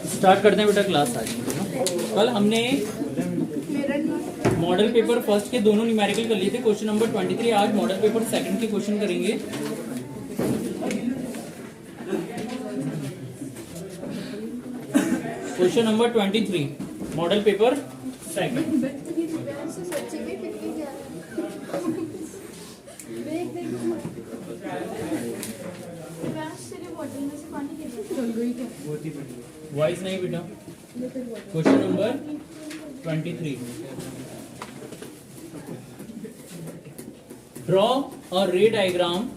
Start करते हैं बेटा क्लास आज। कल हमने मॉडल पेपर फर्स्ट के दोनों न्यूमेरिकल कर लिए थे, क्वेश्चन नंबर 23। आज मॉडल पेपर सेकंड के क्वेश्चन करेंगे। Question number 23 model paper second. Voice नहीं बेटा। क्वेश्चन नंबर 23, ड्रॉ अ रे diagram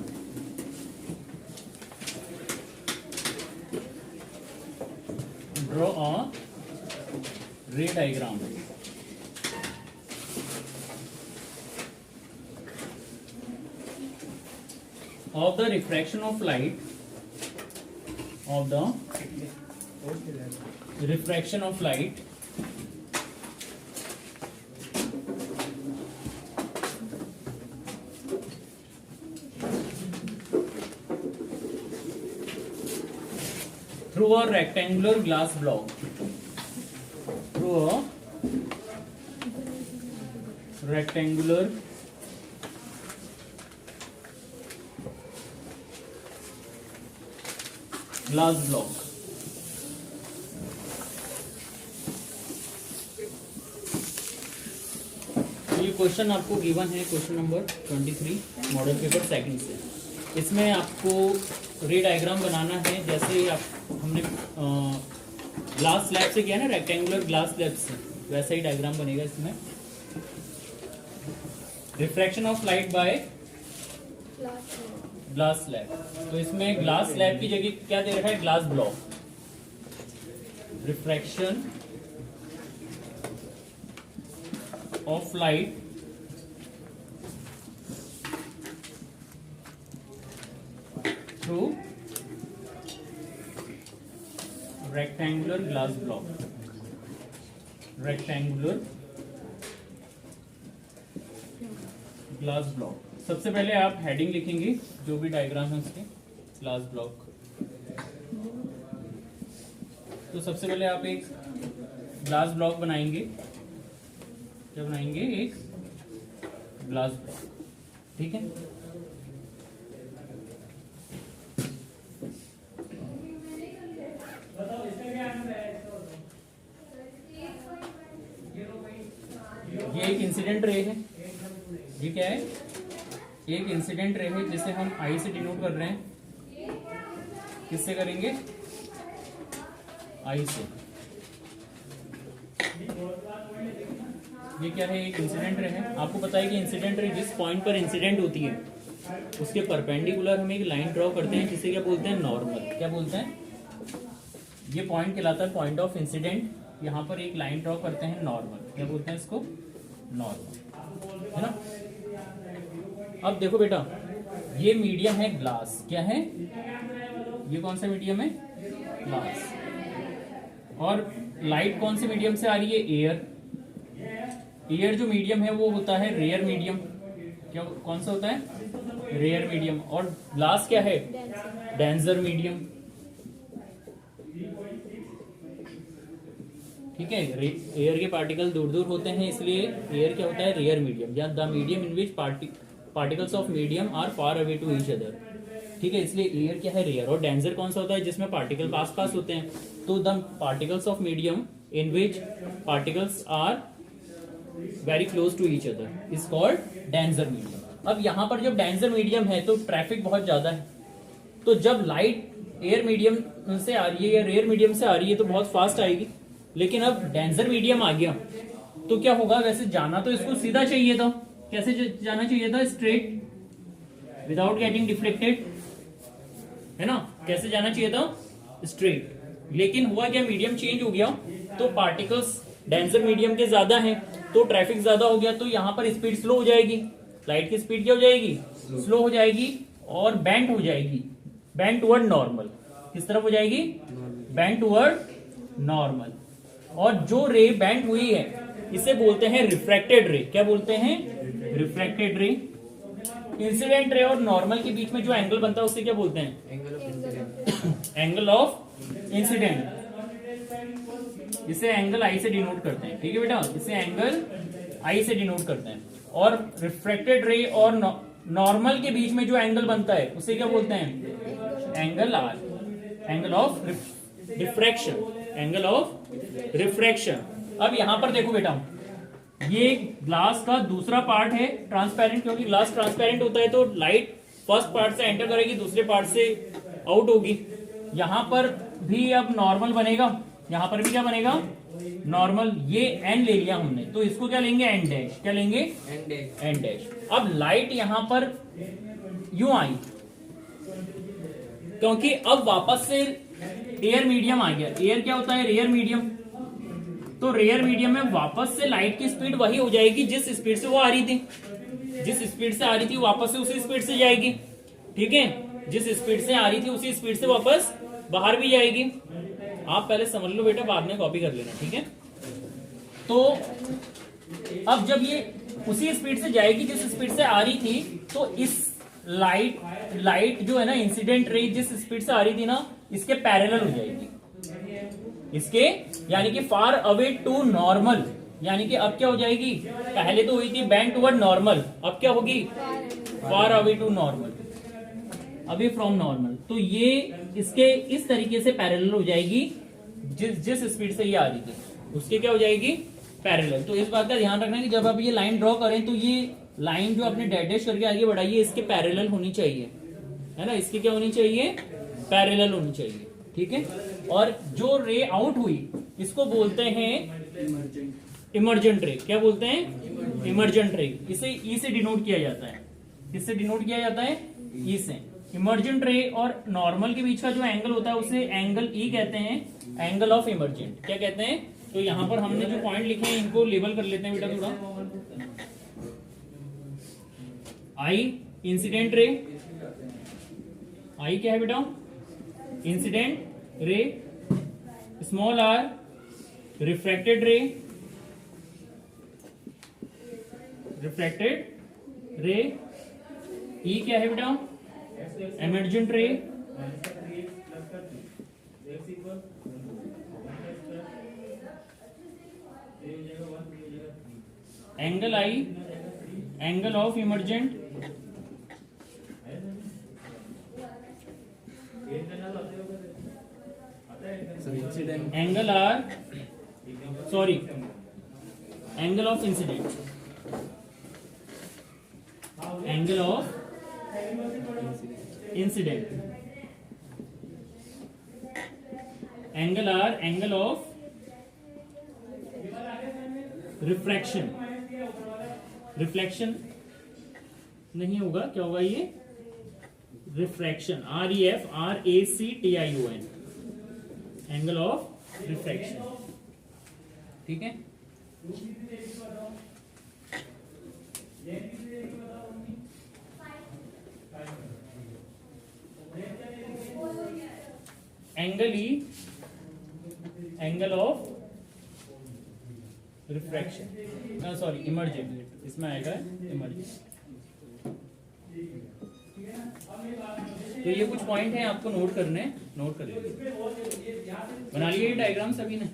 of the refraction of light through a rectangular glass block. ये क्वेश्चन आपको गिवन है, question number 23 model paper second से। इसमें आपको रे डायग्राम बनाना है, जैसे हमने ग्लास स्लैब से किया ना, रेक्टेंगुलर ग्लास स्लैब से, वैसा ही डायग्राम बनेगा इसमें। Refraction of light by glass slab, तो इसमें ग्लास स्लैब की जगह क्या दे रखा है, glass block. Refraction of light through rectangular glass block. सबसे पहले आप हेडिंग लिखेंगे जो भी डायग्राम है उसके, ग्लास ब्लॉक। तो सबसे पहले आप एक ग्लास ब्लॉक बनाएंगे। क्या बनाएंगे? एक ग्लास ब्लॉक, ठीक है। ये एक इंसिडेंट रे है। ये क्या है? एक इंसिडेंट रे है, जिसे हम आई से डिनोट कर रहे हैं। किससे करेंगे? आई से। ये क्या है? एक इंसिडेंट रे है। आपको पता है कि इंसिडेंट रे जिस पॉइंट पर इंसिडेंट होती है उसके परपेंडिकुलर हम एक लाइन ड्रॉ करते हैं, जिसे क्या बोलते हैं? नॉर्मल। क्या बोलते हैं? ये पॉइंट कहलाता है पॉइंट ऑफ इंसिडेंट। यहाँ पर एक लाइन ड्रॉ करते हैं, नॉर्मल। क्या बोलते हैं इसको? नॉर्मल, है ना। अब देखो बेटा, ये मीडियम है ग्लास। क्या है ये? कौन सा मीडियम है? ग्लास। और लाइट कौन से मीडियम से आ रही है? एयर। एयर जो मीडियम है वो होता है रेयर मीडियम। क्या कौन सा होता है? Rare medium. और ग्लास क्या है? डेंसर मीडियम, ठीक है। एयर के पार्टिकल दूर दूर होते हैं, इसलिए एयर क्या होता है? रेयर मीडियम, या the medium in which particles of medium are far away to each other, ठीक है। इसलिए एयर क्या है? रेयर। और डेंसर कौन सा होता है? जिसमें पार्टिकल पास पास होते हैं। तो the particles of medium in which particles are very close to each other is called denser medium. अब यहाँ पर जब डेंसर मीडियम है तो ट्रैफिक बहुत ज्यादा है। तो जब लाइट एयर मीडियम से आ रही है या रेयर मीडियम से आ रही है तो बहुत फास्ट आएगी। लेकिन अब डेंसर मीडियम आ गया तो क्या होगा? वैसे जाना तो इसको सीधा चाहिए था। कैसे जाना चाहिए था? स्ट्रेट, विदाउट गेटिंग डिफ्लेक्टेड, है ना। कैसे जाना चाहिए था? स्ट्रेट। लेकिन हुआ क्या? मीडियम चेंज हो गया तो पार्टिकल्स डेंसर मीडियम के ज्यादा हैं, तो ट्रैफिक ज्यादा हो गया, तो यहाँ पर स्पीड स्लो हो जाएगी। लाइट की स्पीड क्या हो जाएगी? स्लो हो जाएगी और बेंट हो जाएगी, बेंट टुवर्ड नॉर्मल। किस तरफ हो जाएगी? Bent toward normal. और जो रे बेंट हुई है इसे बोलते हैं रिफ्रैक्टेड रे। क्या बोलते हैं? रिफ्रैक्टेड रे। इंसिडेंट रे और नॉर्मल के बीच में जो एंगल बनता है उसे क्या बोलते हैं? Angle of incident. इसे एंगल आई से डिनोट करते हैं, ठीक है बेटा, इसे एंगल आई से डिनोट करते हैं। और रिफ्लेक्टेड रे और नॉर्मल के बीच में जो एंगल बनता है उसे क्या बोलते हैं? Angle are, angle of refraction, angle of refraction. अब यहां पर देखो बेटा, ये ग्लास का दूसरा पार्ट है ट्रांसपेरेंट, क्योंकि ग्लास ट्रांसपेरेंट होता है तो लाइट फर्स्ट पार्ट से एंटर करेगी, दूसरे पार्ट से आउट होगी। यहां पर भी अब नॉर्मल बनेगा, यहां पर भी क्या बनेगा? नॉर्मल। ये एन ले लिया हमने, तो इसको क्या लेंगे? N dash. क्या लेंगे? N dash. अब लाइट यहां पर यूं आई, क्योंकि अब वापस से एयर मीडियम आ गया। एयर क्या होता है? Rare medium. तो रेयर मीडियम में वापस से लाइट की स्पीड वही हो जाएगी जिस स्पीड से वो आ रही थी। जिस स्पीड से आ रही थी वापस से उसी स्पीड से जाएगी, ठीक है। जिस स्पीड से आ रही थी उसी स्पीड से वापस बाहर भी जाएगी। आप पहले समझ लो बेटा, बाद में कॉपी कर लेना, ठीक है। तो अब जब ये उसी स्पीड से जाएगी जिस स्पीड से आ रही थी, तो इस लाइट जो है ना, इंसिडेंट रे जिस स्पीड से आ रही थी ना, इसके पैरेलल हो जाएगी, इसके, यानी कि फार अवे टू नॉर्मल। यानी कि अब क्या हो जाएगी? पहले तो हुई थी बैंड टुवर्ड नॉर्मल, अब क्या होगी? Far away to normal, away from normal. तो ये इसके इस तरीके से पैरेलल हो जाएगी, जिस स्पीड से ये आ रही थी उसके क्या हो जाएगी? पैरेलल। तो इस बात का ध्यान रखना कि जब आप ये लाइन ड्रॉ करें तो ये लाइन जो आपने डैश करके आगे बढ़ाई है, इसके पैरेलल होनी चाहिए, है ना। इसकी क्या होनी चाहिए? पैरेलल होनी चाहिए, ठीक है। और जो रे आउट हुई इसको बोलते हैं इमर्जेंट रे। क्या बोलते हैं? इमर्जेंट रे। इसे ई से डिनोट किया जाता है। किससे डिनोट किया जाता है? ई से। इमर्जेंट रे और नॉर्मल के बीच का जो एंगल होता है उसे एंगल ई कहते हैं, एंगल ऑफ इमर्जेंट। क्या कहते हैं? तो यहां पर हमने जो पॉइंट लिखे हैं इनको लेबल कर लेते हैं बेटा थोड़ा। आई इंसिडेंट रे, आई क्या है बेटा? Incident ray. Small r refracted ray, refracted ray. E क्या है बेटा? Emergent ray. Angle i, angle of emergent. Angle r, sorry, angle of incident, angle of incident. Angle are, angle of refraction. Reflection नहीं होगा, क्या होगा ये? Refraction. REFRACTION, angle of refraction, ठीक है। Angle e, angle of refraction, sorry emergent, इसमें आएगा emergent. तो ये कुछ पॉइंट है आपको नोट करने, नोट कर लीजिए। बना लिए ये डायग्राम सभी ने,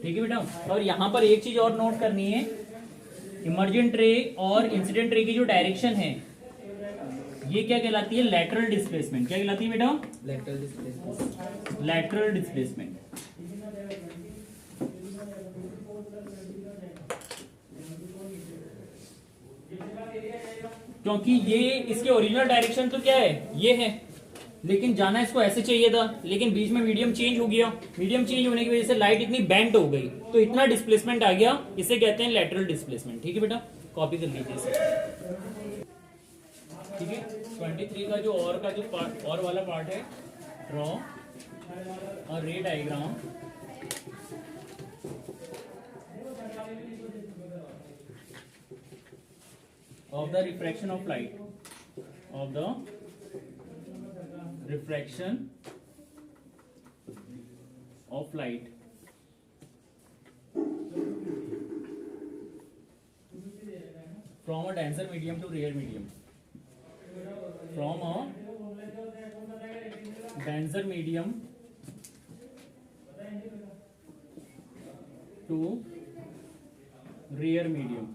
ठीक है बेटा। और यहां पर एक चीज और नोट करनी है, इमर्जेंट रे और इंसिडेंट रे की जो डायरेक्शन है ये क्या कहलाती है? Lateral displacement. क्या कहलाती है बेटा? Lateral displacement. Lateral displacement. क्योंकि ये इसके ओरिजिनल डायरेक्शन तो क्या है? ये है, लेकिन जाना इसको ऐसे चाहिए था, लेकिन बीच में मीडियम चेंज हो गया। मीडियम चेंज होने की वजह से लाइट इतनी बेंट हो गई, तो इतना डिस्प्लेसमेंट आ गया, इसे कहते हैं लैटरल डिस्प्लेसमेंट। ठीक है बेटा, कॉपी कर लीजिए इसे, ठीक है। 23 का जो और का जो पार्ट, और वाला पार्ट है, ड्रॉ और ray diagram of the refraction of light, of the refraction of light from a denser medium to rare medium, from a denser medium to rare medium.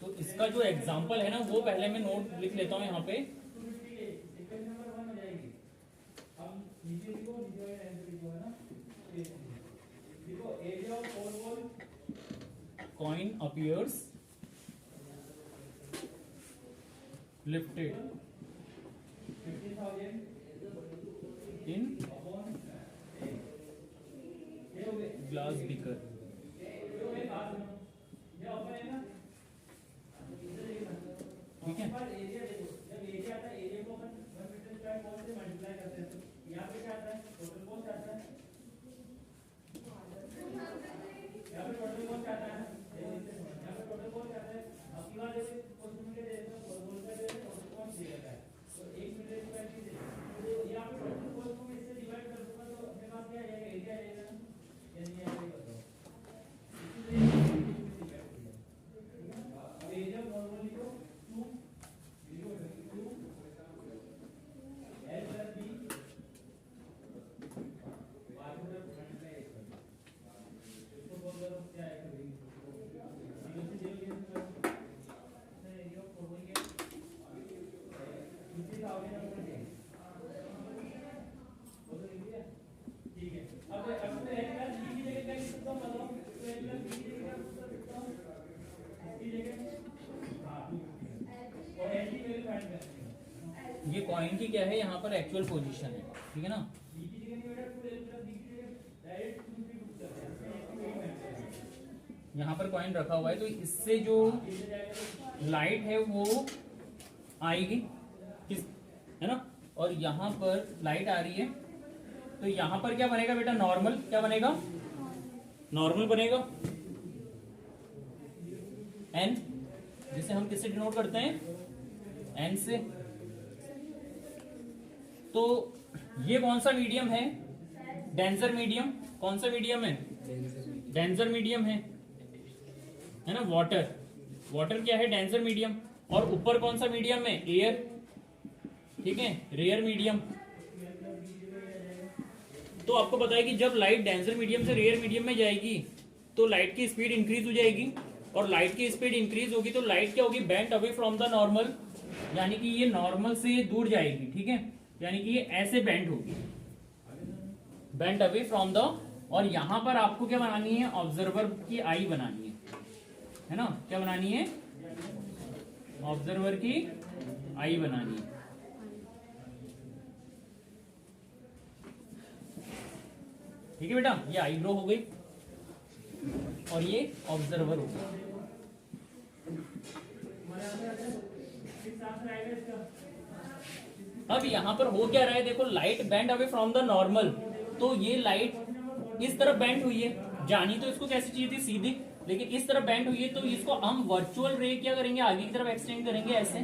तो इसका जो एग्जांपल है ना वो पहले मैं नोट लिख लेता हूं यहाँ पे। Coin appears lifted in glass beaker। ठीक है, ये कॉइन की क्या है यहाँ पर एक्चुअल पोजीशन है, ठीक है ना। यहाँ पर कॉइन रखा हुआ है तो इससे जो लाइट है वो आएगी किस, है ना, और यहाँ पर लाइट आ रही है तो यहाँ पर क्या बनेगा बेटा, नॉर्मल। क्या बनेगा, नॉर्मल बनेगा। एन, जिसे हम किससे डिनोट करते हैं, एन से। तो ये कौन सा मीडियम है, डेंजर मीडियम। कौन सा मीडियम है, डेंजर मीडियम है ना। वाटर, वाटर क्या है, डेंजर मीडियम। और ऊपर कौन सा मीडियम है, एयर, ठीक है, रेयर मीडियम। तो आपको पता है कि जब लाइट डेंजर मीडियम से रेयर मीडियम में जाएगी तो लाइट की स्पीड इंक्रीज हो जाएगी, और लाइट की स्पीड इंक्रीज होगी तो लाइट क्या होगी, bent away from the normal, यानी कि ये नॉर्मल से दूर जाएगी, ठीक है, यानी कि ये ऐसे बेंट होगी, बेंट अवे फ्रॉम द। और यहां पर आपको क्या बनानी है, ऑब्जर्वर की आई बनानी है ना। क्या बनानी है, ऑब्जर्वर की आई बनानी है। ठीक है बेटा, ये आईब्रो हो गई और ये ऑब्जर्वर हो गया। अब यहां पर हो क्या रहा है, देखो, light bend away from the normal, तो ये लाइट इस तरफ बेंड हुई है, जानी तो इसको कैसी चाहिए थी, सीधी, लेकिन इस तरफ बेंड हुई है तो इसको हम वर्चुअल रे क्या करेंगे, आगे की तरफ एक्सटेंड करेंगे, ऐसे,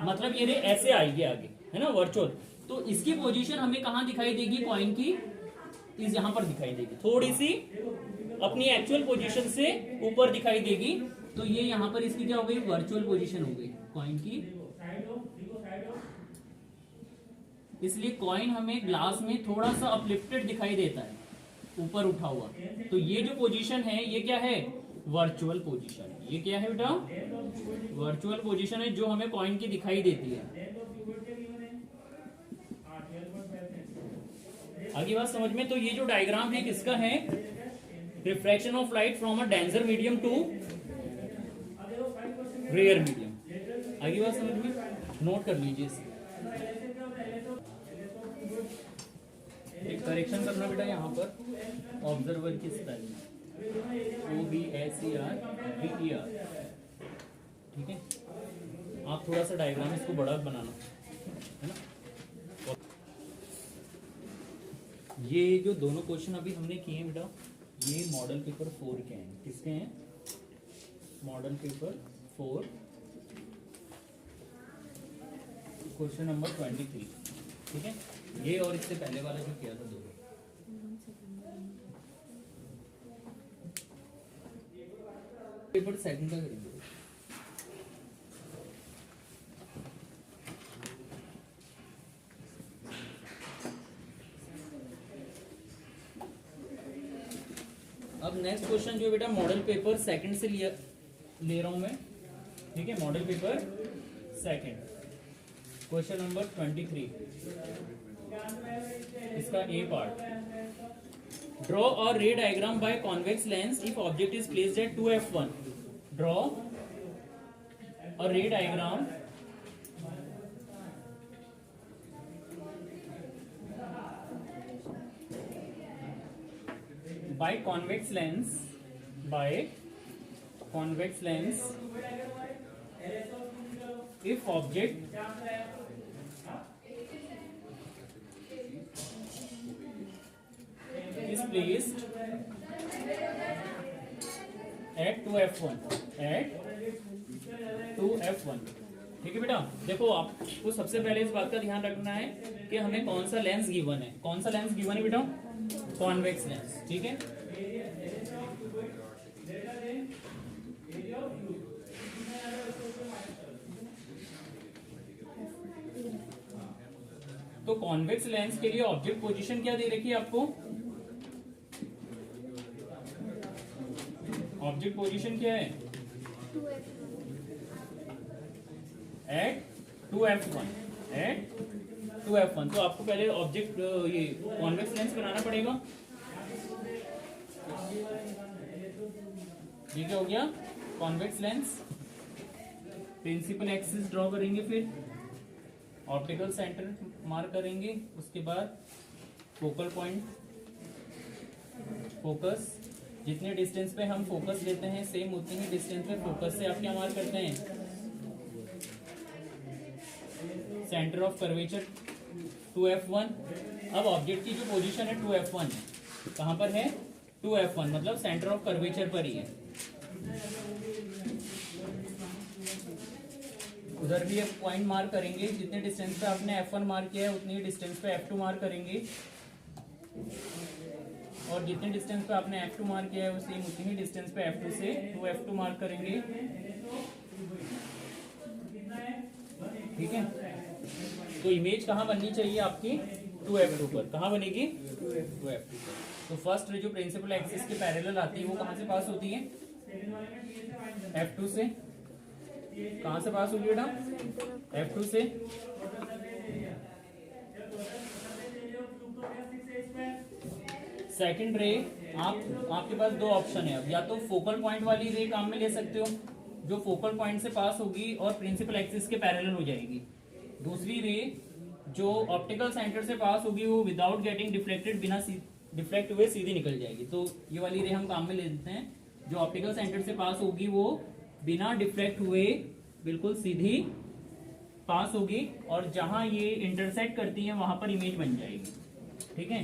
मतलब ये रे ऐसे आएगी आगे, है ना, वर्चुअल। तो इसकी पोजीशन हमें कहां दिखाई देगी, कॉइन की इस यहां पर दिखाई देगी, थोड़ी सी अपनी एक्चुअल पोजीशन से ऊपर दिखाई देगी। तो ये यहां पर इसकी क्या हो गई, वर्चुअल पोजीशन हो गई कॉइन की। इसलिए कॉइन हमें ग्लास में थोड़ा सा अपलिफ्टेड दिखाई देता है, ऊपर उठा हुआ। तो ये जो पोजीशन है ये क्या है, वर्चुअल पोजीशन। ये क्या है बेटा, वर्चुअल पोजीशन है जो हमें कॉइन की दिखाई देती है। आगे बात समझ में। तो ये जो डायग्राम है किसका है, refraction of light from a denser medium to rare medium. आगे बात समझ में, नोट कर लीजिए इसे। एक करेक्शन करना बेटा यहाँ पर, ऑब्जर्वर की स्पेलिंग OBSER ठीक है। आप थोड़ा सा डायग्राम इसको बड़ा बनाना, है ना। ये जो दोनों क्वेश्चन अभी हमने किए हैं बेटा, ये मॉडल पेपर 4 के हैं। किसके हैं, मॉडल पेपर 4, क्वेश्चन नंबर 23। ठीक है, ये और इससे पहले वाला जो किया था दोनों। पेपर सेकंड का करेंगे। अब नेक्स्ट क्वेश्चन जो बेटा मॉडल पेपर सेकंड से ले रहा हूं मैं। ठीक है, model paper second, question number 23, इसका ए पार्ट। ड्रॉ और ray diagram by convex lens if object is placed at 2f1। Draw और ray diagram by convex lens if object is placed at 2f1 ठीक है बेटा। देखो आपको सबसे पहले इस बात का ध्यान रखना है कि हमें कौन सा लेंस गिवन है। कौन सा लेंस गिवन है बेटा? Convex lens. ठीक है, तो कॉन्वेक्स लेंस के लिए ऑब्जेक्ट पोजीशन क्या दे रखी है आपको? ऑब्जेक्ट पोजीशन क्या है? Eight 2f1। तो आपको पहले ऑब्जेक्ट ये कॉन्वेक्स लेंस बनाना पड़ेगा। ये क्या हो गया? Convex lens. Principal axis draw करेंगे, फिर ऑप्टिकल सेंटर मार्क करेंगे, उसके बाद फोकल पॉइंट, फोकस। जितने डिस्टेंस पे हम फोकस लेते हैं सेम उतनी ही डिस्टेंस पे फोकस से आप क्या मार्क करते हैं? Centre of curvature 2f1। अब ऑब्जेक्ट की जो पोजीशन है 2f1 है, कहां पर है? 2f1, मतलब सेंटर ऑफ कर्वेचर पर ही है। उधर भी एक पॉइंट मार्क करेंगे, जितने डिस्टेंस पे आपने f1 मार्क किया है उतनी ही डिस्टेंस पे f2 मार्क करेंगे, और जितने डिस्टेंस पे आपने f2 मार्क किया है उतनी ही डिस्टेंस पे f2 से 2f2 मार्क करेंगे। ठीक है, तो इमेज कहाँ बननी चाहिए आपकी? 2f2 पर। कहाँ बनेगी? 2f2 पर। तो फर्स्ट जो प्रिंसिपल एक्सिस के पैरेलल आती है वो कहाँ से पास होती है? f2 से। कहाँ से पास होगी बेटा? f2 से। सेकंड रे, आपके पास दो ऑप्शन है अब। या तो फोकल पॉइंट वाली रे काम में ले सकते हो, जो फोकल पॉइंट से पास होगी और प्रिंसिपल एक्सिस के पैरेलल हो जाएगी। दूसरी रे जो ऑप्टिकल सेंटर से पास होगी वो विदाउट गेटिंग डिफ्लेक्टेड, बिना डिफ्लेक्ट हुए सीधी निकल जाएगी। तो ये वाली रे हम काम में ले लेते हैं। जो ऑप्टिकल सेंटर से पास होगी वो बिना डिफ्लेक्ट हुए बिल्कुल सीधी पास होगी, और जहां ये इंटरसेक्ट करती है वहां पर इमेज बन जाएगी। ठीक है,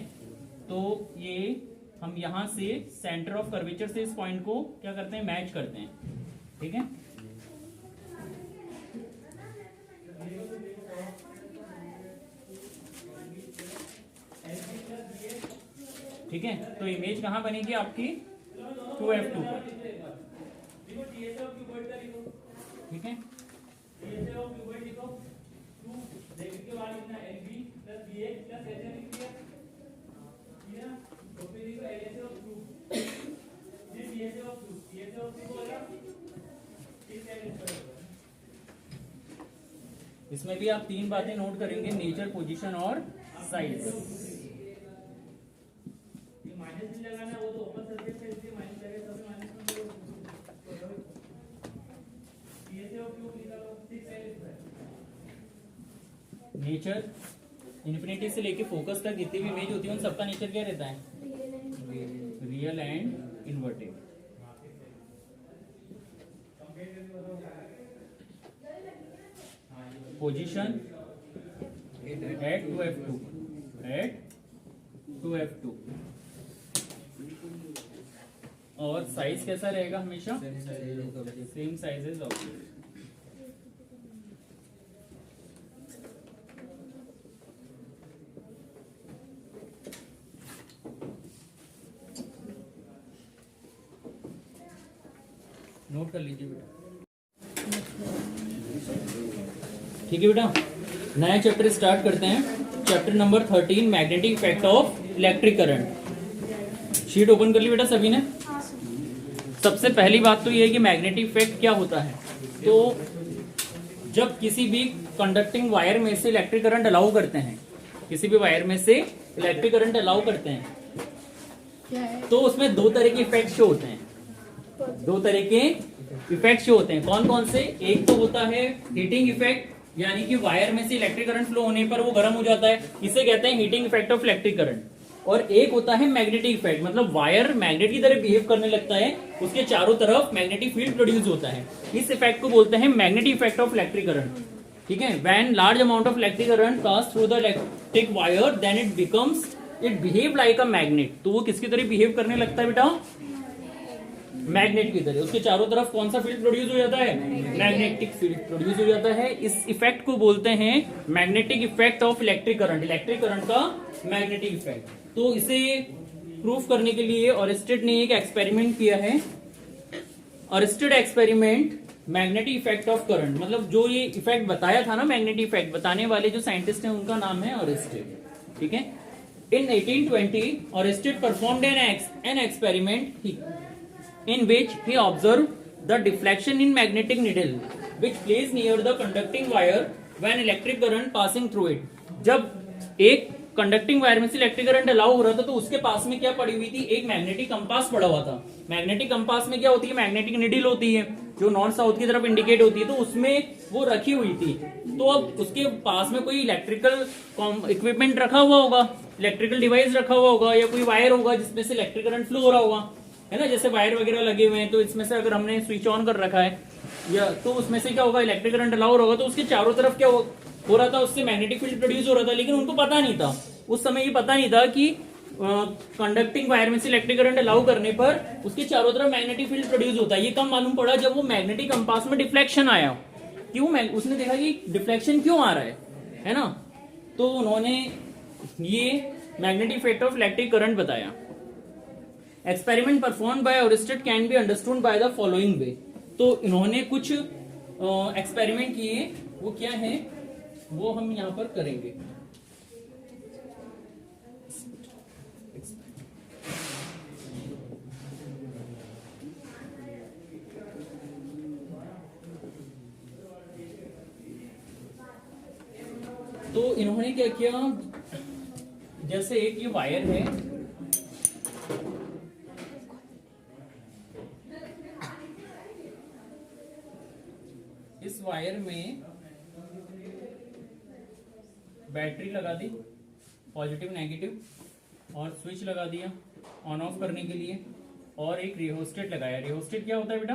तो ये हम यहां से सेंटर ऑफ कर्वेचर से इस पॉइंट को क्या करते हैं? मैच करते हैं। ठीक है, ठीक है, तो इमेज कहां बनेगी आपकी? 2f2 पर। ठीक है, इसमें भी आप तीन बातें नोट करेंगे: नेचर, पोजीशन और साइज। नेचर, इन्फिनिटी से लेके फोकस तक जितनी भी इमेज होती है उन सबका नेचर क्या रहता है? Real and inverted. Position at 2f2 और साइज कैसा रहेगा? हमेशा सेम साइजेस ऑब्जेक्ट। नोट कर लीजिए बेटा। ठीक है बेटा, नया चैप्टर स्टार्ट करते हैं। Chapter number 13, magnetic effect of electric current. Sheet open कर ली बेटा सभी ने। सबसे पहली बात तो ये है कि मैग्नेटिक इफेक्ट क्या होता है। तो जब किसी भी कंडक्टिंग वायर में से इलेक्ट्रिक करंट अलाउ करते हैं, किसी भी वायर में से इलेक्ट्रिक करंट अलाउ करते हैं, तो उसमें दो तरह के इफेक्ट शो होते हैं। दो तरह के इफेक्ट शो होते हैं। कौन कौन से? एक तो होता है हीटिंग इफेक्ट, यानी कि वायर में से इलेक्ट्रिक करंट फ्लो होने पर वो गर्म हो जाता है, इसे कहते हैं heating effect of electric current. और एक होता है मैग्नेटिक इफेक्ट, मतलब वायर मैग्नेट की तरह बिहेव करने लगता है, उसके चारों तरफ मैग्नेटिक फील्ड प्रोड्यूस होता है। इस इफेक्ट को बोलते हैं magnetic effect of electric current. ठीक है, when large amount of electric current pass through the electric wire then it behave like a magnet. तो वो किसकी तरह बिहेव करने लगता है बेटा? मैग्नेट की तरह। उसके चारों तरफ कौन सा फील्ड प्रोड्यूस हो जाता है? मैग्नेटिक फील्ड प्रोड्यूस हो जाता है। इस इफेक्ट को बोलते हैं magnetic effect of electric current, electric current का मैग्नेटिक इफेक्ट। तो इसे प्रूफ करने के लिए ऑरेस्टेड ने एक एक्सपेरिमेंट किया है। Oersted experiment magnetic effect of current, मतलब जो ये इफेक्ट बताया था ना, मैग्नेटिक इफेक्ट बताने वाले जो साइंटिस्ट हैं उनका नाम है ऑरेस्टेड। ठीक है, in 1820 Oersted performed an experiment in which he observed the deflection in magnetic needle which placed near the conducting wire when electric current passing through it। जब एक कंडक्टिंग वायर में से इलेक्ट्रिक करंट अलाउ हो रहा था तो उसके पास में क्या पड़ी हुई थी? एक मैग्नेटिक कंपास पड़ा हुआ था। मैग्नेटिक कंपास में क्या होती है? मैग्नेटिक निडल होती है जो नॉर्थ साउथ की तरफ इंडिकेट होती है, तो उसमें वो रखी हुई थी। तो अब उसके पास में कोई इलेक्ट्रिकल इक्विपमेंट रखा हुआ होगा, इलेक्ट्रिकल डिवाइस रखा हुआ होगा, या कोई वायर होगा जिसमें से इलेक्ट्रिक करंट फ्लो हो रहा होगा, है ना। जैसे वायर वगैरह लगे हुए हैं, तो इसमें से अगर हमने स्विच ऑन कर रखा है या तो उसमें से क्या होगा? इलेक्ट्रिक करंट अलाउ होगा, तो उसके चारों तरफ क्या हो रहा था? उससे मैग्नेटिक फील्ड प्रोड्यूस हो रहा था। लेकिन उनको पता नहीं था, उस समय ये पता नहीं था कि कंडक्टिंग वायर में से इलेक्ट्रिक करंट अलाउ करने पर उसके चारों तरफ मैग्नेटिक फील्ड प्रोड्यूस होता है। ये कब मालूम पड़ा? जब वो मैग्नेटिक कंपास में डिफ्लेक्शन आया। क्यों? उसने देखा कि डिफ्लेक्शन क्यों आ रहा है ना। तो उन्होंने ये magnetic effect of electric current बताया। Experiment perform by Oersted can be understood by the following way. तो इन्होंने कुछ एक्सपेरिमेंट किए, वो क्या है वो हम यहां पर करेंगे। तो इन्होंने क्या किया, जैसे एक ये वायर है, इस वायर में बैटरी लगा दी, पॉजिटिव नेगेटिव, और स्विच लगा दिया ऑन ऑफ करने के लिए, और एक रिहोस्टेट लगाया। रिहोस्टेट क्या होता है बेटा?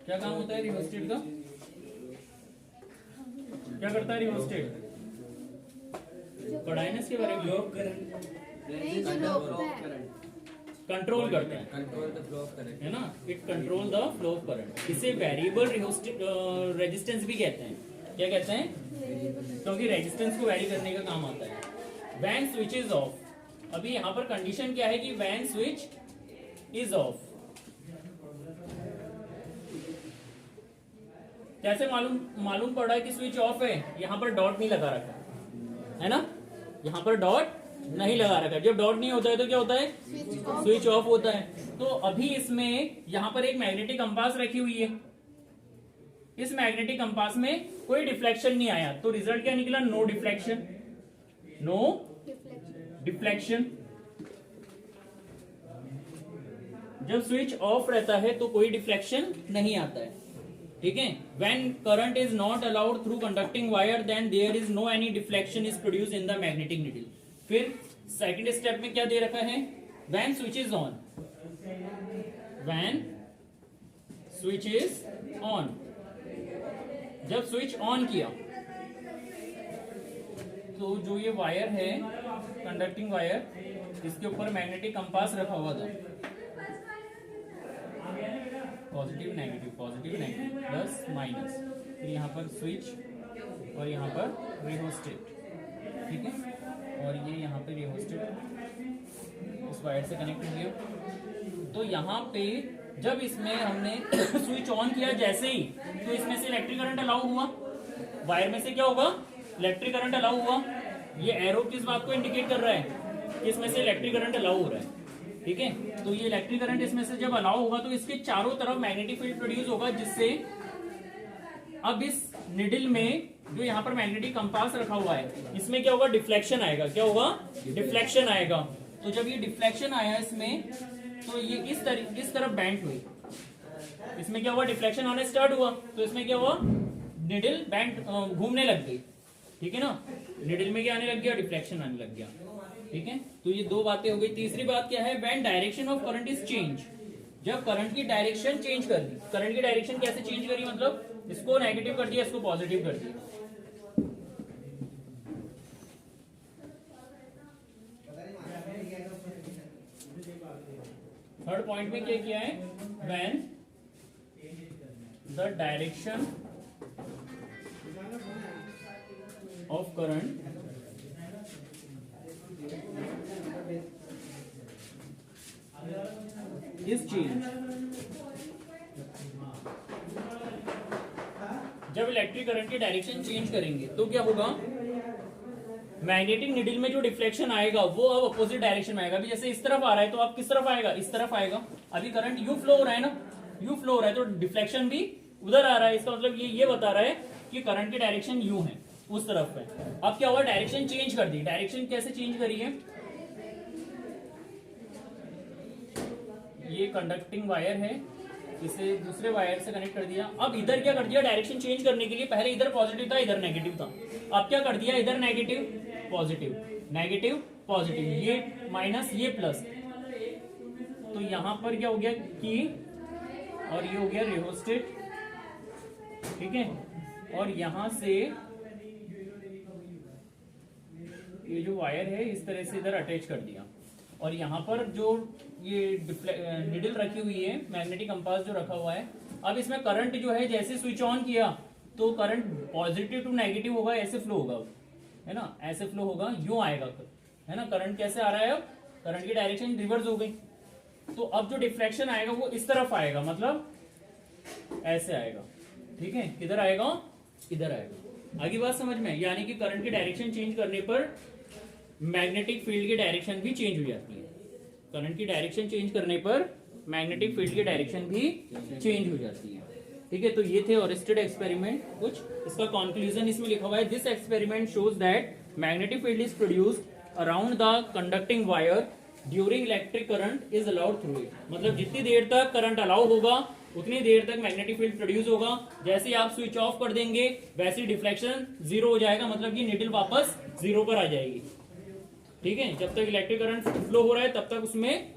क्या काम होता है रिहोस्टेट का? क्या करता है रिहोस्टेट? पढ़ा है ना इसके बारे में? कंट्रोल करता है, control the flow of current, है ना। It control the flow of current. इसे वेरिएबल रेजिस्टेंस भी कहते हैं। क्या कहते हैं? क्योंकि रेजिस्टेंस को वेरी करने का काम आता है। व्हेन स्विच इज ऑफ, अभी यहाँ पर कंडीशन क्या है कि व्हेन स्विच इज ऑफ, कैसे मालूम पड़ा है कि स्विच ऑफ है? यहाँ पर डॉट नहीं लगा रखा है ना, यहाँ पर डॉट नहीं लगा रखा। जब डॉट नहीं होता है तो क्या होता है? स्विच ऑफ होता है। तो अभी इसमें यहाँ पर एक मैग्नेटिक कंपास रखी हुई है, इस मैग्नेटिक कंपास में कोई डिफ्लेक्शन नहीं आया, तो रिजल्ट क्या निकला? No deflection, no deflection. जब स्विच ऑफ रहता है तो कोई डिफ्लेक्शन नहीं आता है। ठीक है, when current is not allowed through conducting wire then there is no any deflection is produce in the magnetic needle. फिर सेकंड स्टेप में क्या दे रखा है? When switch is on, when switch is on, जब स्विच ऑन किया तो जो ये वायर है कंडक्टिंग वायर, इसके ऊपर मैग्नेटिक कंपास रखा हुआ था, पॉजिटिव नेगेटिव प्लस माइनस, फिर यहाँ पर स्विच और यहाँ पर रिहोस्टेट। ठीक है, और ये यहाँ पे रिहोस्टेट इस वायर से कनेक्ट हो गया। तो यहाँ पे जब इसमें हमने स्विच ऑन किया जैसे ही, तो इसमें से इलेक्ट्रिक करंट अलाउ हुआ, वायर में से क्या होगा, इलेक्ट्रिक करंट अलाउ हुआ। ये एरो किस बात को इंडिकेट कर रहा है कि इसमें से इलेक्ट्रिक करंट अलाउ हो रहा है, ठीक है। तो ये इलेक्ट्रिक करंट इसमें से जब अलाउ होगा तो इसके चारों तरफ मैग्नेटिक फील्ड प्रोड्यूस होगा, जिससे अब इस निडल में जो यहाँ पर मैग्नेटिक कंपास रखा हुआ है इसमें क्या होगा, डिफ्लेक्शन आएगा। क्या होगा, डिफ्लेक्शन आएगा। तो जब ये डिफ्लेक्शन आया इसमें, तो ये इस तरफ बेंट हुई, इसमें क्या हुआ, डिफ्लेक्शन आना स्टार्ट हुआ, तो इसमें क्या हुआ, निडल बेंट घूमने लग गई, ठीक है ना। निडल में क्या आने लग गया, डिफ्लेक्शन आने लग गया, ठीक है। तो ये दो बातें हो गई। तीसरी बात क्या है, when direction of current is change, जब करंट की डायरेक्शन चेंज कर दी। करंट की डायरेक्शन कैसे चेंज करी, मतलब इसको नेगेटिव कर दिया, इसको पॉजिटिव कर दिया। थर्ड पॉइंट में क्या किया है, when the direction of current is change, जब इलेक्ट्रिक करंट की डायरेक्शन चेंज करेंगे तो क्या होगा, मैग्नेटिक निडल में जो डिफ्लेक्शन आएगा वो अब अपोजिट डायरेक्शन में आएगा। अभी जैसे इस तरफ आ रहा है तो अब किस तरफ आएगा, इस तरफ आएगा। अभी करंट यू फ्लो हो रहा है ना, यू फ्लो हो रहा है तो डिफ्लेक्शन भी उधर आ रहा है। इसका मतलब ये बता रहा है कि करंट की डायरेक्शन यू है, उस तरफ है। अब क्या हुआ, डायरेक्शन चेंज कर दी। डायरेक्शन कैसे चेंज करी है, ये कंडक्टिंग वायर है, इसे दूसरे वायर से कनेक्ट कर दिया। अब इधर क्या कर दिया, डायरेक्शन चेंज करने के लिए पहले इधर पॉजिटिव था, इधर नेगेटिव था। अब क्या कर दिया, इधर नेगेटिव पॉजिटिव, नेगेटिव पॉजिटिव, ये माइनस ये प्लस। तो यहां पर क्या हो गया की, और ये हो गया रिहोस्टेट, ठीक है। और यहां से ये जो वायर है इस तरह से इधर अटैच कर दिया, और यहाँ पर जो ये निडल रखी हुई है, मैग्नेटिक कंपास जो रखा हुआ है, अब इसमें करंट जो है जैसे स्विच ऑन किया तो करंट पॉजिटिव टू नेगेटिव होगा, ऐसे फ्लो होगा, है ना, ऐसे फ्लो होगा, यूं आएगा, है ना। करंट कैसे आ रहा है, अब करंट की डायरेक्शन रिवर्स हो गई, तो अब जो डिफ्लेक्शन आएगा वो इस तरफ आएगा, मतलब ऐसे आएगा, ठीक है। किधर आएगा, इधर आएगा। आगे बात समझ में, यानी कि करंट की डायरेक्शन चेंज करने पर मैग्नेटिक फील्ड की डायरेक्शन भी चेंज हो जाती है। करंट की डायरेक्शन चेंज करने पर मैग्नेटिक फील्ड की डायरेक्शन भी चेंज हो जाती है, ठीक है। तो ये थे ओरिस्टेड एक्सपेरिमेंट कुछ। इसका कंक्लूजन इसमें लिखा हुआ है, this experiment shows that magnetic field is produced around the conducting wire during electric current is allowed through it. मतलब जितनी देर तक करंट अलाउ होगा उतनी देर तक मैग्नेटिक फील्ड प्रोड्यूस होगा। जैसे ही आप स्विच ऑफ कर देंगे वैसे ही डिफ्लेक्शन जीरो हो जाएगा, मतलब कि निडल वापस जीरो पर आ जाएगी, ठीक है। जब तक इलेक्ट्रिक करंट फ्लो हो रहा है तब तक उसमें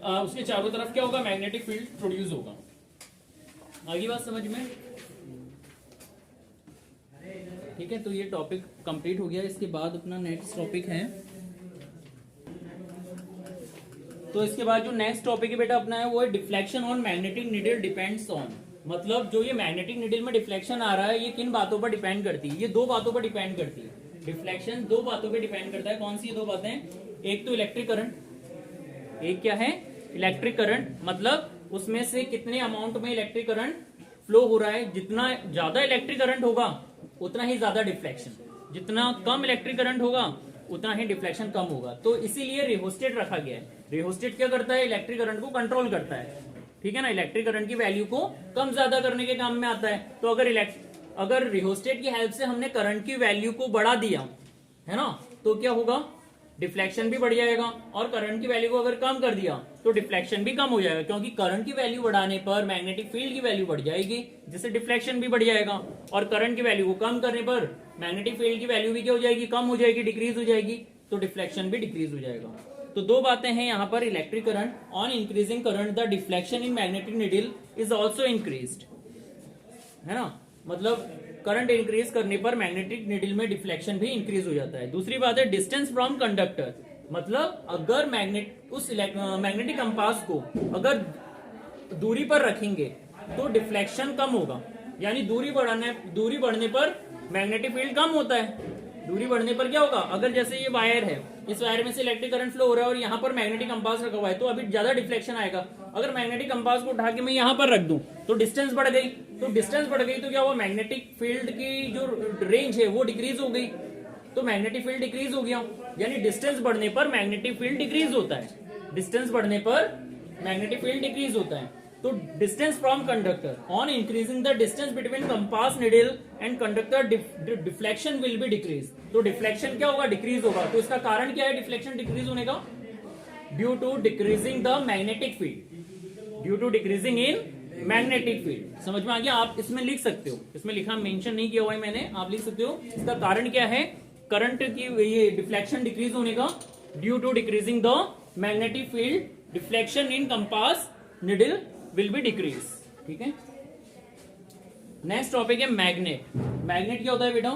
उसके चारों तरफ क्या होगा, मैग्नेटिक फील्ड प्रोड्यूस होगा। आगे बात समझ में, ठीक है। तो ये टॉपिक कंप्लीट हो गया। इसके बाद अपना नेक्स्ट टॉपिक है, तो इसके बाद जो नेक्स्ट टॉपिक है बेटा अपना है वो है deflection on magnetic needle depends on. मतलब जो ये मैग्नेटिक निडल में डिफ्लेक्शन आ रहा है ये किन बातों पर डिपेंड करती है, ये दो बातों पर डिपेंड करती है। डिफ्लेक्शन दो बातों पे डिपेंड करता है। कौन सी ये दो बातें, एक तो इलेक्ट्रिक करंट, एक क्या है, इलेक्ट्रिक करंट, मतलब उसमें से कितने अमाउंट में इलेक्ट्रिक करंट फ्लो हो रहा है। जितना ज्यादा इलेक्ट्रिक करंट होगा उतना ही ज्यादा डिफ्लेक्शन, जितना कम इलेक्ट्रिक करंट होगा उतना ही डिफ्लेक्शन कम होगा। तो इसीलिए रिहोस्टेट रखा गया है। रिहोस्टेट क्या करता है, इलेक्ट्रिक करंट को कंट्रोल करता है, ठीक है ना। इलेक्ट्रिक करंट की वैल्यू को कम ज्यादा करने के काम में आता है। तो अगर रिहोस्टेट की हेल्प से हमने करंट की वैल्यू को बढ़ा दिया, है ना, तो क्या होगा, डिफ्लेक्शन भी बढ़ जाएगा। और करंट की वैल्यू को अगर कम कर दिया तो डिफ्लेक्शन भी कम हो जाएगा, क्योंकि करंट की वैल्यू बढ़ाने पर मैग्नेटिक फील्ड की वैल्यू बढ़ जाएगी, जिससे डिफ्लेक्शन भी बढ़ जाएगा। और करंट की वैल्यू को कम करने पर मैग्नेटिक फील्ड की वैल्यू भी क्या हो जाएगी, कम हो जाएगी, डिक्रीज हो जाएगी, तो डिफ्लेक्शन भी डिक्रीज हो जाएगा। तो दो बातें हैं यहाँ पर, electric current, on increasing current the deflection in magnetic needle is also increased, है ना। मतलब करंट इंक्रीज करने पर मैग्नेटिक निडल में डिफ्लेक्शन भी इंक्रीज हो जाता है। दूसरी बात है डिस्टेंस फ्रॉम कंडक्टर, मतलब अगर मैग्नेटिक कंपास को अगर दूरी पर रखेंगे तो डिफ्लेक्शन कम होगा, यानी दूरी बढ़ने पर मैग्नेटिक फील्ड कम होता है। दूरी बढ़ने पर क्या होगा, अगर जैसे ये वायर है, इस वायर में से इलेक्ट्रिक करंट फ्लो हो रहा है और यहाँ पर मैग्नेटिक कंपास रखा हुआ है, तो अभी ज्यादा डिफ्लेक्शन आएगा। अगर मैग्नेटिक कंपास को उठा के मैं यहाँ पर रख दूं तो डिस्टेंस बढ़ गई, तो डिस्टेंस बढ़ गई तो क्या हुआ, मैग्नेटिक फील्ड की जो रेंज है वो डिक्रीज हो गई, तो मैग्नेटिक फील्ड डिक्रीज हो गया, यानी डिस्टेंस बढ़ने पर मैग्नेटिक फील्ड डिक्रीज होता है, डिस्टेंस बढ़ने पर मैग्नेटिक फील्ड डिक्रीज होता है। तो distance from conductor, on increasing the distance between compass needle and conductor deflection will be decrease. तो डिफ्लेक्शन क्या होगा, डिक्रीज होगा। तो इसका कारण क्या है डिफ्लेक्शन डिक्रीज होने का, due to decreasing the magnetic field, due to decreasing in magnetic field. समझ में आ गया, आप इसमें लिख सकते हो, इसमें लिखा मेंशन नहीं किया हुआ है मैंने, आप लिख सकते हो इसका कारण क्या है, करंट की ये डिफ्लेक्शन डिक्रीज होने का, due to decreasing the magnetic field, deflection in compass needle will be decrease. ठीक है, नेक्स्ट टॉपिक है मैग्नेट। मैग्नेट क्या होता है बेटा,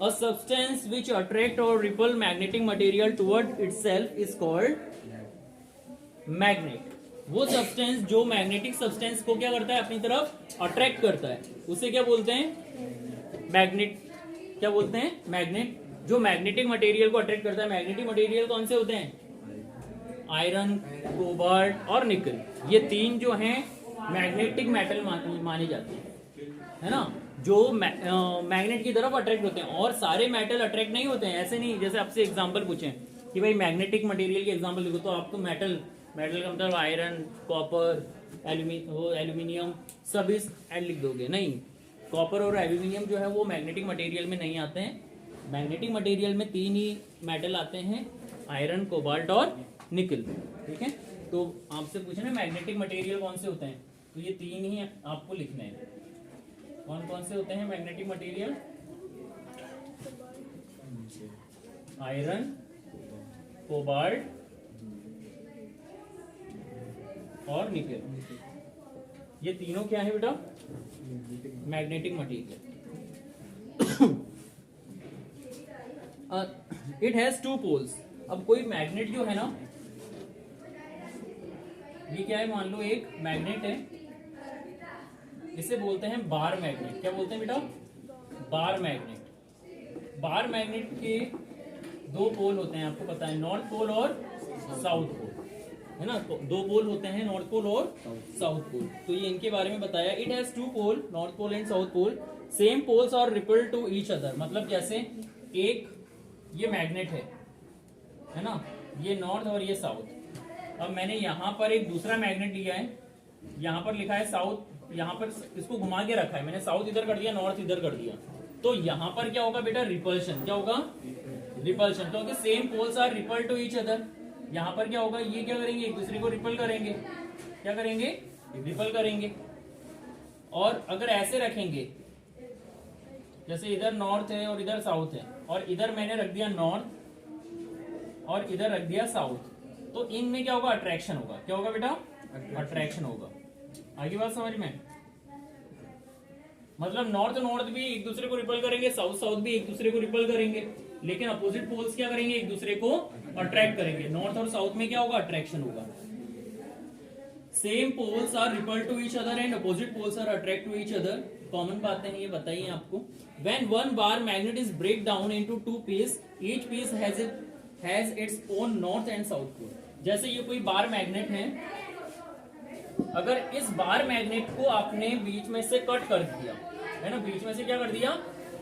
अ सब्सटेंस विच अट्रैक्ट और repel magnetic material toward itself is called magnet. वो सब्सटेंस जो मैग्नेटिक सब्सटेंस को क्या करता है, अपनी तरफ अट्रैक्ट करता है, उसे क्या बोलते हैं, मैग्नेट। क्या बोलते हैं, मैग्नेट। जो मैग्नेटिक मटेरियल को अट्रैक्ट करता है, मैग्नेटिक मटेरियल कौन से होते हैं, आयरन, कोबाल्ट और निकल, ये तीन जो हैं मैग्नेटिक मेटल माने जाते हैं, है ना, जो मैग्नेट की तरफ अट्रैक्ट होते हैं। और सारे मेटल अट्रैक्ट नहीं होते हैं, ऐसे नहीं, जैसे आपसे एग्जांपल पूछें कि भाई मैग्नेटिक मटेरियल के एग्जांपल लिखो, तो आप तो मेटल का मतलब आयरन, कॉपर, एल्यूमिनियम सब इस एड लिख दोगे, नहीं, कॉपर और एल्यूमिनियम जो है वो मैग्नेटिक मटेरियल में नहीं आते हैं। मैग्नेटिक मटेरियल में तीन ही मेटल आते हैं, आयरन, कोबाल्ट और निकल। ठीक है, तो आपसे पूछे ना मैग्नेटिक मटेरियल कौन से होते हैं, तो ये तीन ही आपको लिखने हैं। कौन कौन से होते हैं मैग्नेटिक मटेरियल, आयरन, कोबाल्ट और निकल, ये तीनों क्या है बेटा, magnetic material. It has two poles. अब कोई मैग्नेट जो है ना, ये क्या है, मान लो एक मैग्नेट है, इसे बोलते हैं बार मैग्नेट। क्या बोलते हैं बेटा, बार मैग्नेट। बार मैग्नेट के दो पोल होते हैं, आपको पता है, नॉर्थ पोल और साउथ पोल, है ना, तो दो पोल होते हैं, नॉर्थ पोल और साउथ पोल। तो ये इनके बारे में बताया। It has two pole, north pole and south pole, same poles are repelled to each other. मतलब जैसे एक ये मैग्नेट है ना, ये नॉर्थ और ये साउथ। अब मैंने यहाँ पर एक दूसरा मैग्नेट लिया है, यहाँ पर लिखा है साउथ, यहाँ पर इसको घुमा के रखा है मैंने, साउथ इधर कर दिया, नॉर्थ इधर कर दिया, तो यहाँ पर क्या होगा बेटा, रिपल्शन। क्या होगा, रिपल्शन। तो same poles are repel to each other. यहाँ पर क्या होगा, ये क्या करेंगे, एक दूसरे को रिपल करेंगे। क्या करेंगे, रिपल करेंगे। और अगर ऐसे रखेंगे, जैसे इधर नॉर्थ है और इधर साउथ है, और इधर मैंने रख दिया नॉर्थ और इधर रख दिया साउथ, तो इनमें क्या होगा, अट्रैक्शन होगा। क्या होगा बेटा, अट्रैक्शन होगा। आगे बात समझ में, मतलब नॉर्थ भी एक दूसरे को रिपल करेंगे, साउथ भी एक दूसरे को रिपल करेंगे, लेकिन अपोजिट पोल्स क्या करेंगे, एक दूसरे को अट्रैक्ट करेंगे। नॉर्थ और साउथ में क्या होगा, अट्रैक्शन होगा। Same poles are repel to each other and opposite poles are attract to each other. Common बातें हैं ये, बताइए आपको। When one bar magnet is break down into two piece, each piece has its own north and south pole. जैसे ये कोई bar magnet है, अगर इस बार मैग्नेट को आपने बीच में से कट कर दिया, है ना, बीच में से क्या कर दिया,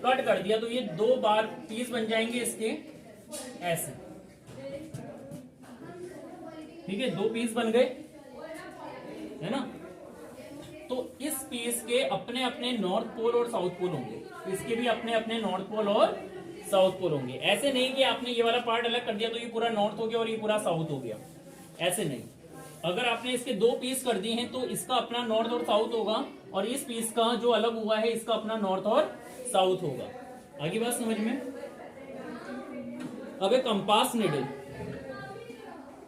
कट कर दिया, तो ये दो बार पीस बन जाएंगे इसके, ऐसे। ठीक है, दो पीस बन गए, है ना। तो इस पीस के अपने अपने नॉर्थ पोल और साउथ पोल होंगे, इसके भी अपने अपने नॉर्थ पोल और साउथ पोल होंगे। ऐसे नहीं कि आपने ये वाला पार्ट अलग कर दिया तो ये पूरा नॉर्थ हो गया और ये पूरा साउथ हो गया, ऐसे नहीं। अगर आपने इसके दो पीस कर दिए हैं तो इसका अपना नॉर्थ और साउथ होगा, और इस पीस का जो अलग हुआ है इसका अपना नॉर्थ और साउथ होगा। आगे बात समझ में। अब compass needle,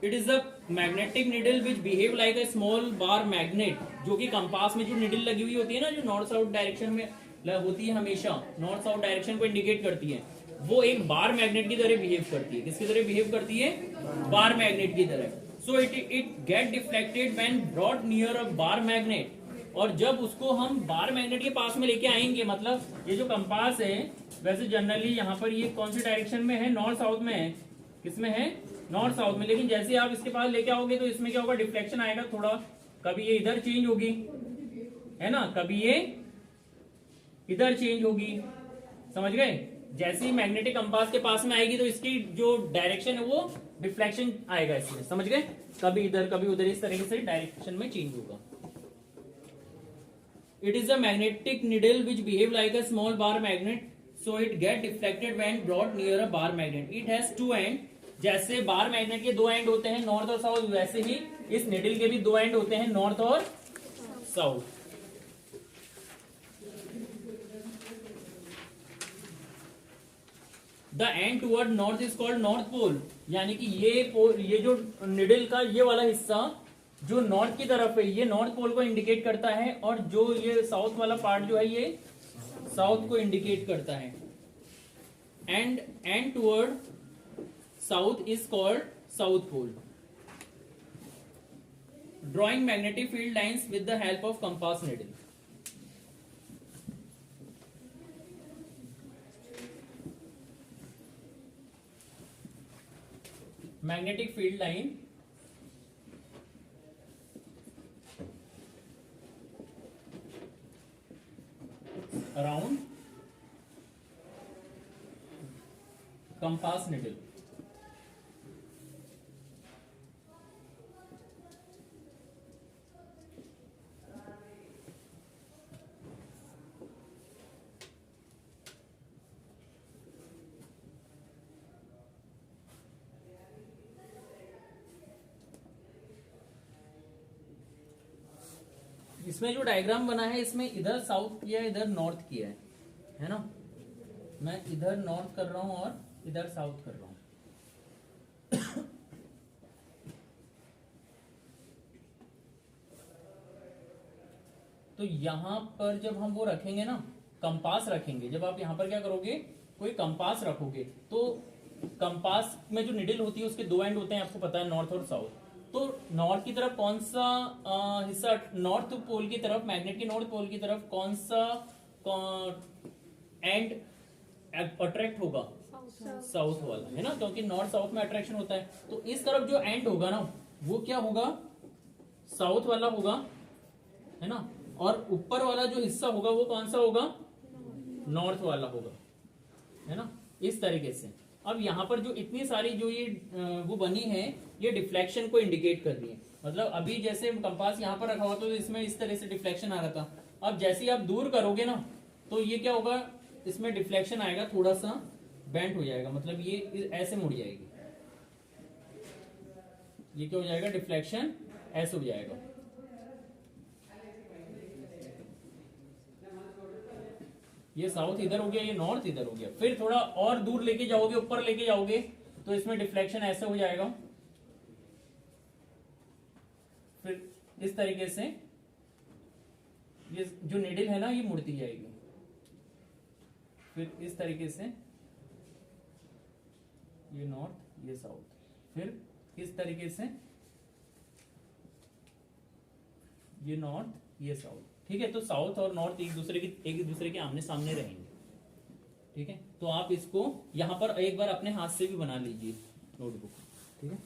it is a magnetic needle which behave like a small bar magnet. जो कि कंपास में जो निडल लगी हुई होती है ना, जो नॉर्थ साउथ डायरेक्शन में होती है, हमेशा नॉर्थ साउथ डायरेक्शन को इंडिकेट करती है, वो एक बार मैग्नेट की तरह बिहेव करती है। किसकी तरह बिहेव करती है, बार मैग्नेट की तरह। सो it get deflected when brought near a bar magnet. और जब उसको हम बार मैग्नेट के पास में लेके आएंगे, मतलब ये जो कंपास है, वैसे जनरली यहाँ पर ये कौन सी डायरेक्शन में है, नॉर्थ साउथ में है। किसमें है, नॉर्थ साउथ में। लेकिन जैसे आप इसके पास लेके आओगे तो इसमें क्या होगा, डिफ्लेक्शन आएगा, थोड़ा कभी ये इधर चेंज होगी, है ना, कभी ये इधर चेंज होगी, समझ गए। जैसे ही मैग्नेटिक कंपास के पास में आएगी तो इसकी जो डायरेक्शन है वो डिफ्लेक्शन आएगा इसमें, समझ गए। कभी इधर कभी उधर, इस तरीके से डायरेक्शन में चेंज होगा। It is a magnetic needle which behave like a small bar magnet, so it get deflected when brought near a bar magnet. It has two end, जैसे बार मैग्नेट के दो एंड होते हैं north और south, वैसे ही इस needle के भी दो एंड होते हैं नॉर्थ और south. The end toward north is called north pole, यानी कि ये जो निडल का ये वाला हिस्सा जो नॉर्थ की तरफ है ये नॉर्थ पोल को इंडिकेट करता है, और जो ये साउथ वाला पार्ट जो है ये साउथ को इंडिकेट करता है। End toward south is called south pole. Drawing magnetic field lines with the help of compass needle. Magnetic field line around compass needle. इसमें जो डायग्राम बना है इसमें इधर साउथ किया है, इधर नॉर्थ किया है ना। मैं इधर नॉर्थ कर रहा हूं और इधर साउथ कर रहा हूं। तो यहां पर जब हम वो रखेंगे ना, कंपास रखेंगे, जब आप यहां पर क्या करोगे, कोई कंपास रखोगे, तो कंपास में जो निडल होती है उसके दो एंड होते हैं, आपको पता है, नॉर्थ और साउथ। तो नॉर्थ की तरफ कौन सा हिस्सा, नॉर्थ पोल की तरफ, मैग्नेट के नॉर्थ पोल की तरफ कौन सा एंड अट्रैक्ट होगा, साउथ वाला, है ना, क्योंकि नॉर्थ साउथ में अट्रैक्शन होता है। तो इस तरफ जो एंड होगा ना वो क्या होगा, साउथ वाला होगा, है ना, और ऊपर वाला जो हिस्सा होगा वो कौन सा होगा, नॉर्थ वाला होगा, है ना, इस तरीके से। अब यहाँ पर जो इतनी सारी जो ये वो बनी है, ये डिफ्लेक्शन को इंडिकेट कर रही है। मतलब अभी जैसे कंपास यहाँ पर रखा हुआ तो इसमें इस तरह से डिफ्लेक्शन आ रहा था, अब जैसे ही आप दूर करोगे ना तो ये क्या होगा, इसमें डिफ्लेक्शन आएगा, थोड़ा सा बेंट हो जाएगा, मतलब ये ऐसे मुड़ जाएगी, ये क्या हो जाएगा, डिफ्लेक्शन ऐसे हो जाएगा। ये साउथ इधर हो गया, ये नॉर्थ इधर हो गया। फिर थोड़ा और दूर लेके जाओगे, ऊपर लेके जाओगे तो इसमें डिफ्लेक्शन ऐसे हो जाएगा, फिर इस तरीके से ये जो निडल है ना ये मुड़ती जाएगी, फिर इस तरीके से ये नॉर्थ ये साउथ, फिर इस तरीके से ये नॉर्थ ये साउथ, ठीक है। तो साउथ और नॉर्थ एक दूसरे के आमने सामने रहेंगे, ठीक है। तो आप इसको यहां पर एक बार अपने हाथ से भी बना लीजिए नोटबुक, ठीक है।